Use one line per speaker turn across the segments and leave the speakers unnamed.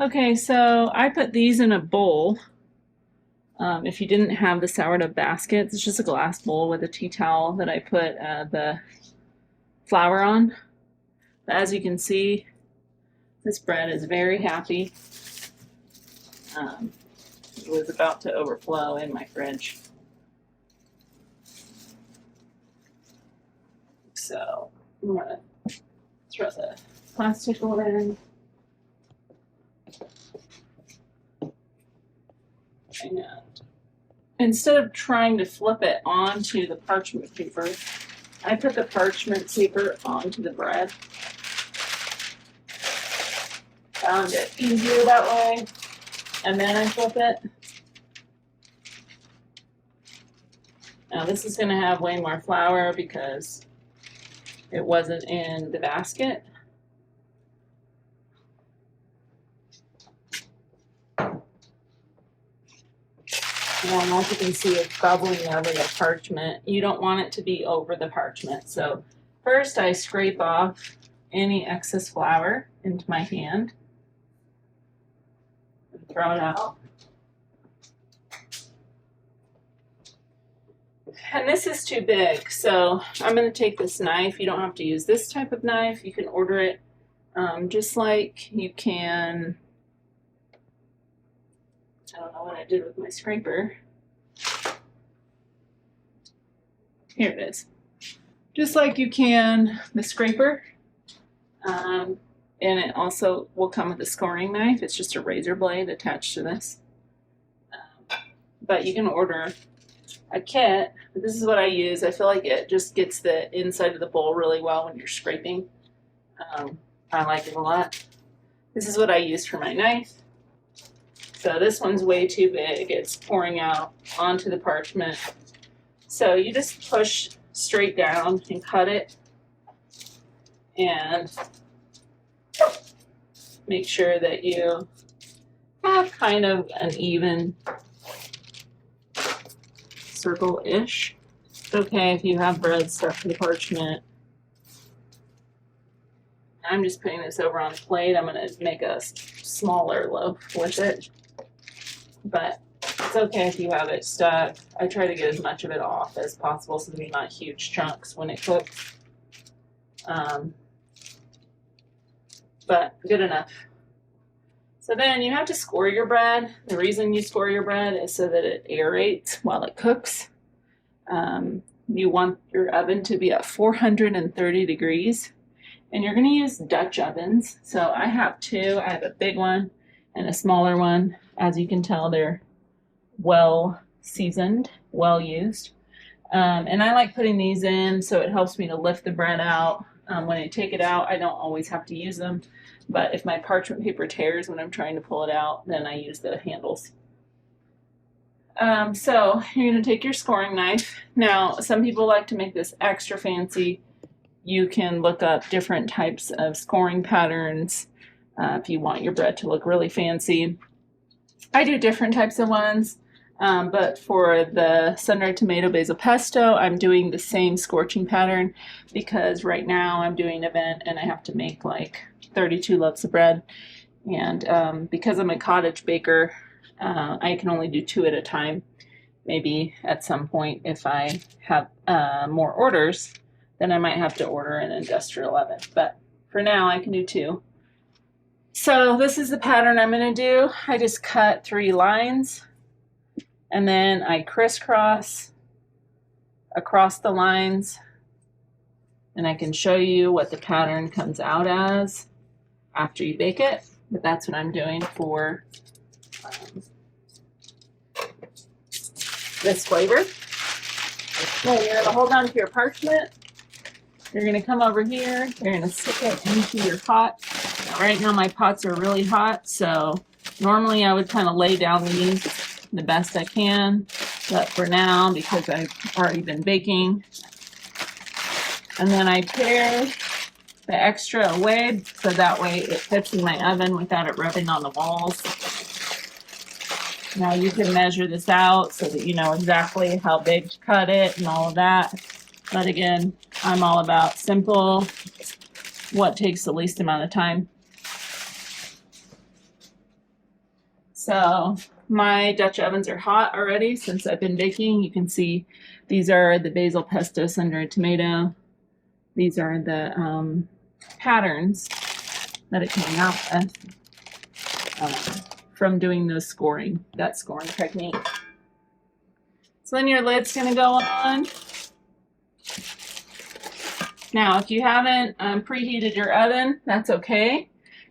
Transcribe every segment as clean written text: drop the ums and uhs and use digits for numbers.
Okay, so I put these in a bowl. If you didn't have the sourdough baskets, it's just a glass bowl with a tea towel that I put the flour on. But as you can see, this bread is very happy. It was about to overflow in my fridge. So I'm gonna throw the plastic in. And instead of trying to flip it onto the parchment paper, I put the parchment paper onto the bread. Found it easier that way. And then I flip it. Now this is going to have way more flour because it wasn't in the basket. And as you can see, it's bubbling over the parchment. You don't want it to be over the parchment. So first I scrape off any excess flour into my hand and throw it out. And this is too big, so I'm going to take this knife. You don't have to use this type of knife. You can order it just like you can. I don't know what I did with my scraper. Here it is. Just like you can the scraper. And it also will come with a scoring knife. It's just a razor blade attached to this. But you can order a kit, but this is what I use. I feel like it just gets the inside of the bowl really well when you're scraping. I like it a lot. This is what I use for my knife. So this one's way too big. It's pouring out onto the parchment. So you just push straight down and cut it and make sure that you have kind of an even circle-ish. It's okay if you have bread stuck to the parchment. I'm just putting this over on a plate. I'm going to make a smaller loaf with it. But it's okay if you have it stuck. I try to get as much of it off as possible so they're not huge chunks when it cooks. But good enough. So then you have to score your bread. The reason you score your bread is so that it aerates while it cooks. You want your oven to be at 430 degrees. And you're going to use Dutch ovens. So I have two. I have a big one and a smaller one. As you can tell, they're well seasoned, well used. And I like putting these in so it helps me to lift the bread out. When I take it out, I don't always have to use them. But if my parchment paper tears when I'm trying to pull it out, then I use the handles. So you're going to take your scoring knife. Now, some people like to make this extra fancy. You can look up different types of scoring patterns if you want your bread to look really fancy. I do different types of ones, but for the sun-dried tomato basil pesto, I'm doing the same scorching pattern because right now I'm doing an event and I have to make like 32 loaves of bread. And because I'm a cottage baker, I can only do 2 at a time. Maybe at some point, if I have more orders, then I might have to order an industrial oven. But for now, I can do 2. So this is the pattern I'm going to do. I just cut 3 lines, and then I crisscross across the lines, and I can show you what the pattern comes out as after you bake it. But that's what I'm doing for this flavor. So you're going to hold on to your parchment. You're going to come over here. You're going to stick it into your pot. Now, right now my pots are really hot, so normally I would kind of lay down these the best I can. But for now, because I've already been baking, and then I tear the extra away so that way it fits in my oven without it rubbing on the walls. Now you can measure this out so that you know exactly how big to cut it and all of that. But again, I'm all about simple, what takes the least amount of time. So my Dutch ovens are hot already since I've been baking. You can see these are the basil pesto sun-dried tomato. These are the patterns that it came out with from doing that scoring technique. So then your lid's going to go on. Now, if you haven't preheated your oven, that's okay.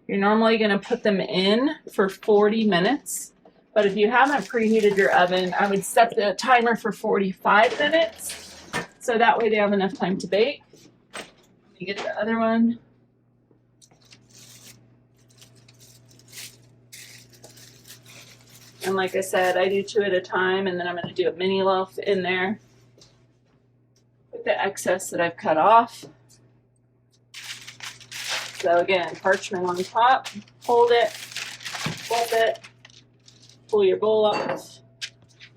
You're normally going to put them in for 40 minutes. But if you haven't preheated your oven, I would set the timer for 45 minutes. So that way they have enough time to bake. Let me get the other one. And like I said, I do 2 at a time, and then I'm going to do a mini loaf in there with the excess that I've cut off. So again, parchment on top, hold it, flip it, pull your bowl off,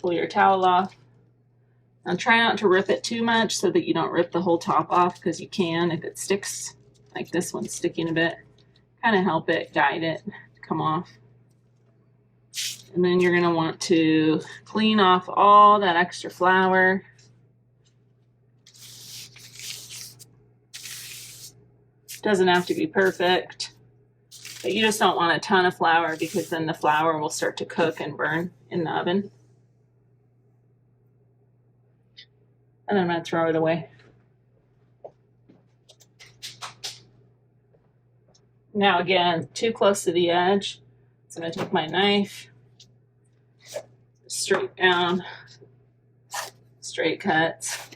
pull your towel off. Now try not to rip it too much so that you don't rip the whole top off, because you can if it sticks, like this one's sticking a bit. Kind of help it, guide it to come off. And then you're going to want to clean off all that extra flour. Doesn't have to be perfect, but you just don't want a ton of flour, because then the flour will start to cook and burn in the oven. And I'm going to throw it away. Now again, too close to the edge. So I'm going to take my knife, straight down, straight cuts.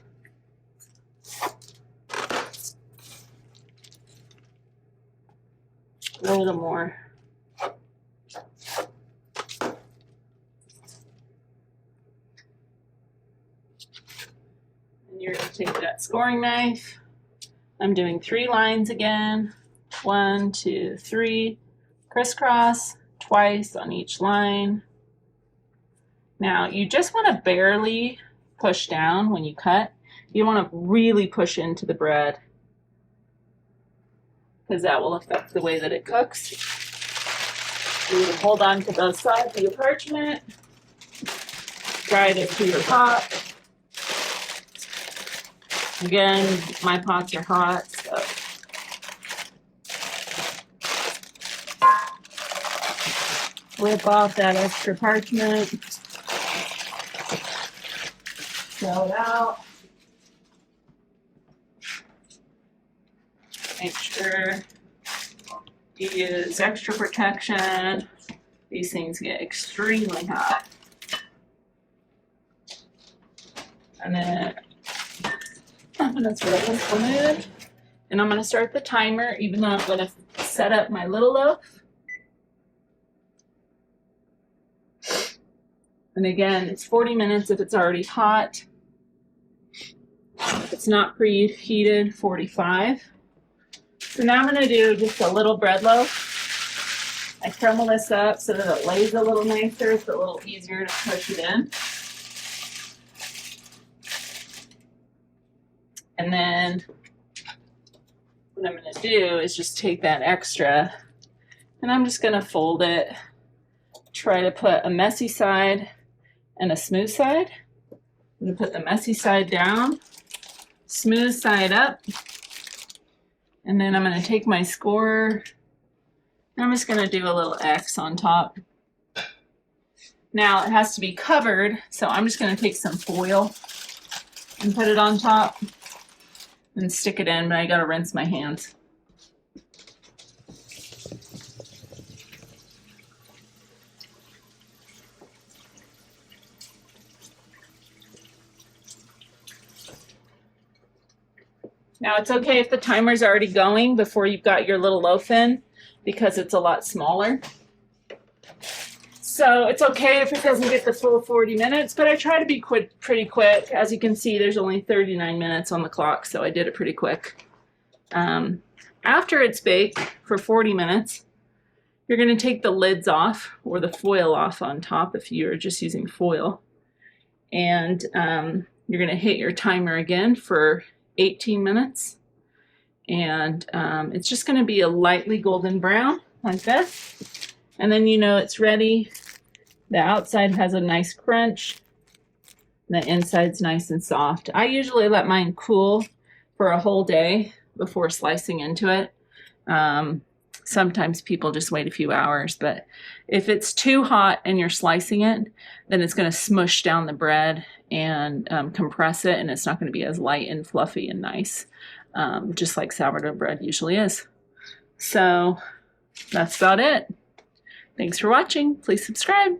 A little more. And you're going to take that scoring knife. I'm doing 3 lines again. 1, 2, 3. Crisscross twice on each line. Now you just want to barely push down when you cut. You don't want to really push into the bread, because that will affect the way that it cooks. You can hold on to both sides of your parchment, guide it to your pot. Again, my pots are hot, so flip off that extra parchment, throw it out. Make sure you use extra protection. These things get extremely hot. And then I'm going to throw this one in. And I'm going to start the timer, even though I'm going to set up my little loaf. And again, it's 40 minutes if it's already hot. If it's not preheated, 45. So now I'm going to do just a little bread loaf. I crumble this up so that it lays a little nicer. It's a little easier to push it in. And then what I'm going to do is just take that extra, and I'm just going to fold it. Try to put a messy side and a smooth side. I'm going to put the messy side down, smooth side up. And then I'm going to take my scorer, and I'm just going to do a little X on top. Now it has to be covered, so I'm just going to take some foil and put it on top and stick it in, but I got to rinse my hands. Now it's okay if the timer's already going before you've got your little loaf in, because it's a lot smaller. So it's okay if it doesn't get the full 40 minutes, but I try to be pretty quick. As you can see, there's only 39 minutes on the clock, so I did it pretty quick. After it's baked for 40 minutes, you're going to take the lids off, or the foil off on top if you're just using foil. And you're going to hit your timer again for 18 minutes, and it's just going to be a lightly golden brown like this, and then you know it's ready. The outside has a nice crunch. The inside's nice and soft. I usually let mine cool for a whole day before slicing into it. Sometimes people just wait a few hours, but if it's too hot and you're slicing it, then it's going to smush down the bread and compress it, and it's not going to be as light and fluffy and nice, just like sourdough bread usually is. So that's about it. Thanks for watching. Please subscribe.